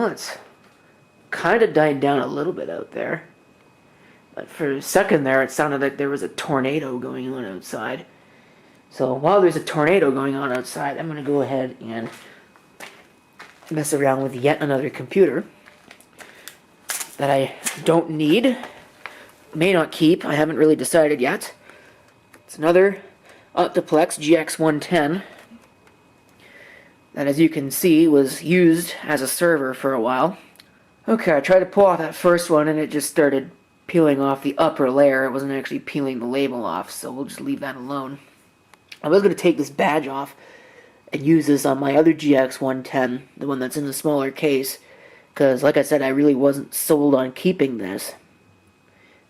Well, it's kind of died down a little bit out there. But for a second there, it sounded like there was a tornado going on outside. So while there's a tornado going on outside, I'm going to go ahead and mess around with yet another computer that I don't need, may not keep, I haven't really decided yet. It's another Optiplex GX110 that, as you can see, was used as a server for a while. Okay, I tried to pull off that first one and it just started peeling off the upper layer. It wasn't actually peeling the label off, so we'll just leave that alone. I was going to take this badge off and use this on my other GX110, the one that's in the smaller case, because, like I said, I really wasn't sold on keeping this.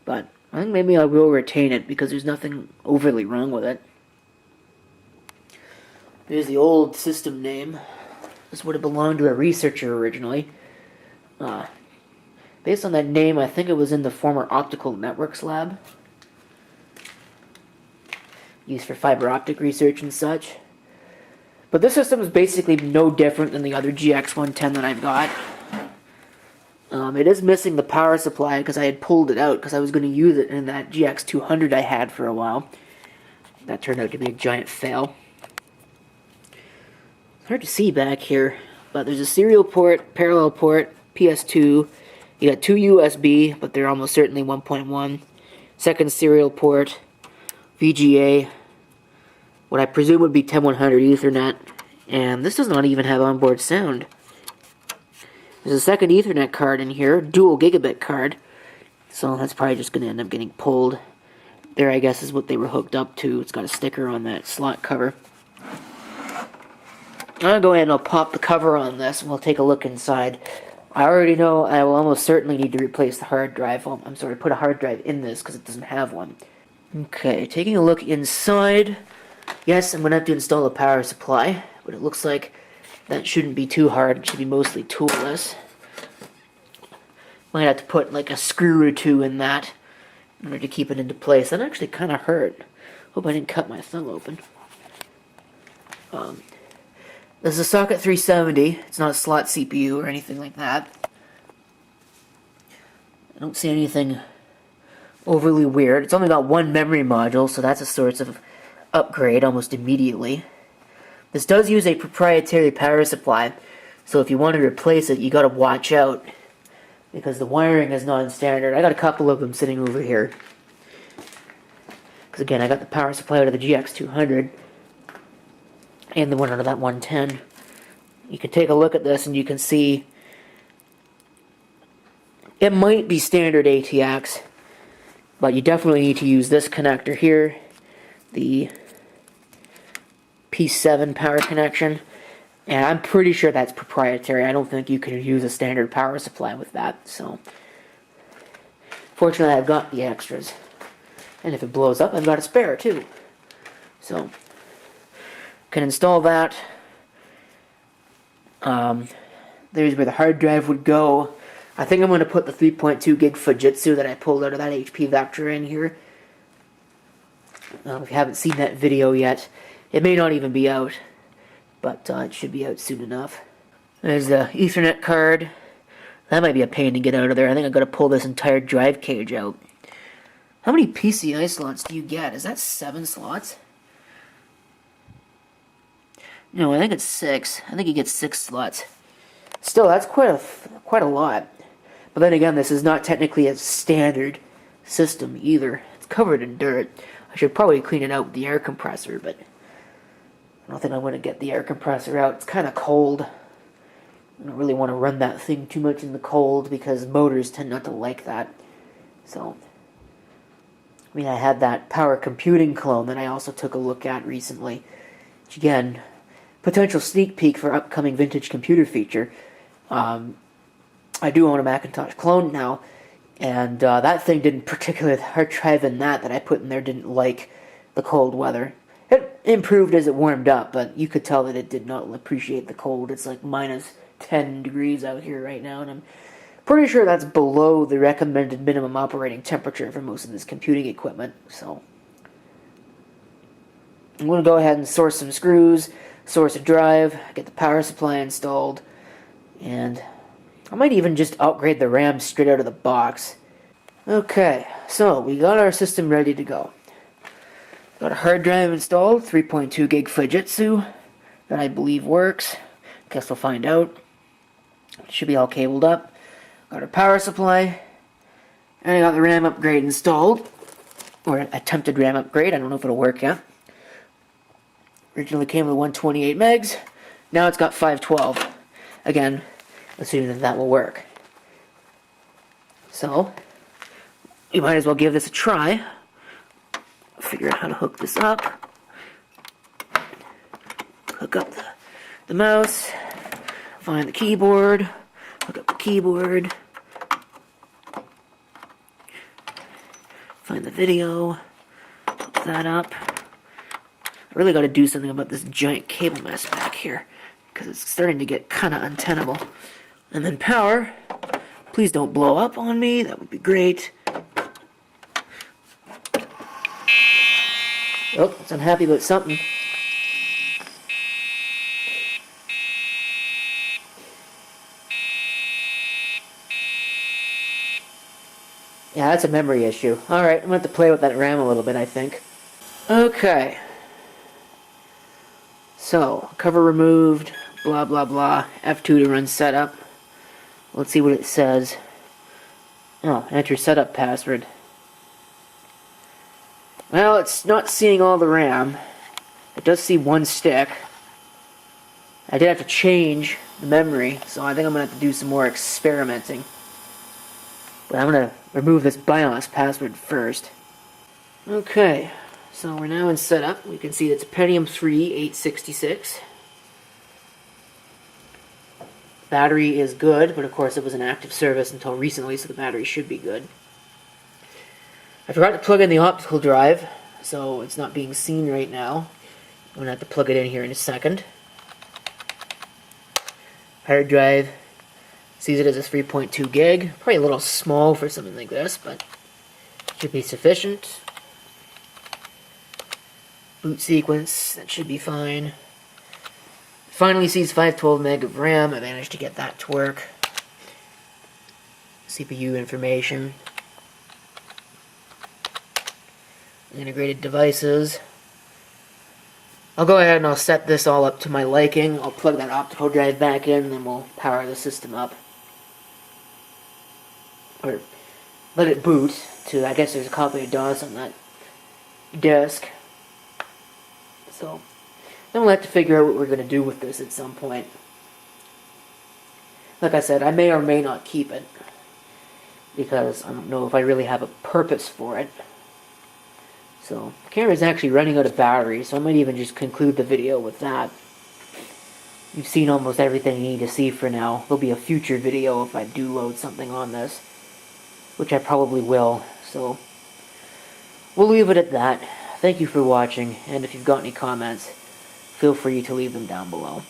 But I think maybe I will retain it because there's nothing overly wrong with it. Here's the old system name. This would have belonged to a researcher originally. Based on that name, I think it was in the former Optical Networks lab, used for fiber optic research and such. But this system is basically no different than the other GX110 that I've got. It is missing the power supply because I had pulled it out because I was going to use it in that GX200 I had for a while. That turned out to be a giant fail. It's hard to see back here, but there's a serial port, parallel port, PS2. You got two USB, but they're almost certainly 1.1. Second serial port, VGA, what I presume would be 10100 Ethernet, and this does not even have onboard sound. There's a second Ethernet card in here, dual gigabit card, so that's probably just going to end up getting pulled. There, I guess, is what they were hooked up to. It's got a sticker on that slot cover. I'm going to go ahead and I'll pop the cover on this, and we'll take a look inside. I already know I will almost certainly need to replace the hard drive. Well, I'm sorry, put a hard drive in this because it doesn't have one. Okay, taking a look inside. Yes, I'm going to have to install a power supply, but it looks like that shouldn't be too hard. It should be mostly toolless. Might have to put like a screw or two in that in order to keep it into place. That actually kind of hurt. Hope I didn't cut my thumb open. This is a socket 370. It's not a slot CPU or anything like that. I don't see anything overly weird. It's only got one memory module, so that's a source of upgrade almost immediately. This does use a proprietary power supply, so if you want to replace it, you got to watch out because the wiring is non-standard. I got a couple of them sitting over here. Because again, I got the power supply out of the GX200 and the one out of that 110. You can take a look at this and you can see it might be standard ATX, but you definitely need to use this connector here, the P7 power connection, and I'm pretty sure that's proprietary. I don't think you can use a standard power supply with that, so fortunately I've got the extras, and if it blows up I've got a spare too, so can install that. There's where the hard drive would go. I think I'm going to put the 3.2 gig Fujitsu that I pulled out of that HP Vector in here. If you haven't seen that video yet, it may not even be out, but it should be out soon enough. There's the Ethernet card. That might be a pain to get out of there. I think I've got to pull this entire drive cage out. How many PCI slots do you get? Is that 7 slots? No, I think it's 6. I think you get 6 slots. Still, that's quite a lot. But then again, this is not technically a standard system either. It's covered in dirt. I should probably clean it out with the air compressor, but I don't think I'm going to get the air compressor out. It's kind of cold. I don't really want to run that thing too much in the cold because motors tend not to like that. So, I mean, I had that power computing clone that I also took a look at recently. Which, again, potential sneak peek for upcoming vintage computer feature. I do own a Macintosh clone now, and that thing didn't particularly, the hard drive in that I put in there didn't like the cold weather. It improved as it warmed up, but you could tell that it did not appreciate the cold. It's like minus 10 degrees out here right now, and I'm pretty sure that's below the recommended minimum operating temperature for most of this computing equipment, so I'm going to go ahead and source some screws, source a drive, get the power supply installed, and I might even just upgrade the RAM straight out of the box. Okay, so we got our system ready to go. Got a hard drive installed, 3.2 gig Fujitsu, that I believe works. Guess we'll find out. It should be all cabled up. Got our power supply, and I got the RAM upgrade installed, or attempted RAM upgrade. I don't know if it'll work yet. Originally came with 128 megs. Now it's got 512. Again, assuming that that will work. So, you might as well give this a try. Figure out how to hook this up. Hook up the mouse. Find the keyboard. Hook up the keyboard. Find the video. Hook that up. I really got to do something about this giant cable mess back here, because it's starting to get kind of untenable. And then power. Please don't blow up on me. That would be great. Oh, it's unhappy about something. Yeah, that's a memory issue. Alright, I'm going to have to play with that RAM a little bit, I think. Okay. So, cover removed, blah blah blah, F2 to run setup. Let's see what it says. Oh, enter setup password. Well, it's not seeing all the RAM. It does see one stick. I did have to change the memory, so I think I'm going to have to do some more experimenting. But I'm going to remove this BIOS password first. Okay, so we're now in setup. We can see it's a Pentium 3 866. Battery is good, but of course it was an active service until recently, so the battery should be good. I forgot to plug in the optical drive, so it's not being seen right now. I'm going to have to plug it in here in a second. Hard drive sees it as a 3.2 gig. Probably a little small for something like this, but should be sufficient. Boot sequence, that should be fine. Finally sees 512 meg of RAM. I managed to get that to work. CPU information. Integrated devices. I'll go ahead and I'll set this all up to my liking. I'll plug that optical drive back in, and then we'll power the system up. Or let it boot to, I guess there's a copy of DOS on that disk. So, then we'll have to figure out what we're going to do with this at some point. Like I said, I may or may not keep it, because I don't know if I really have a purpose for it. So, the camera's actually running out of battery, so I might even just conclude the video with that. You've seen almost everything you need to see for now. There'll be a future video if I do load something on this, which I probably will, so we'll leave it at that. Thank you for watching, and if you've got any comments, feel free to leave them down below.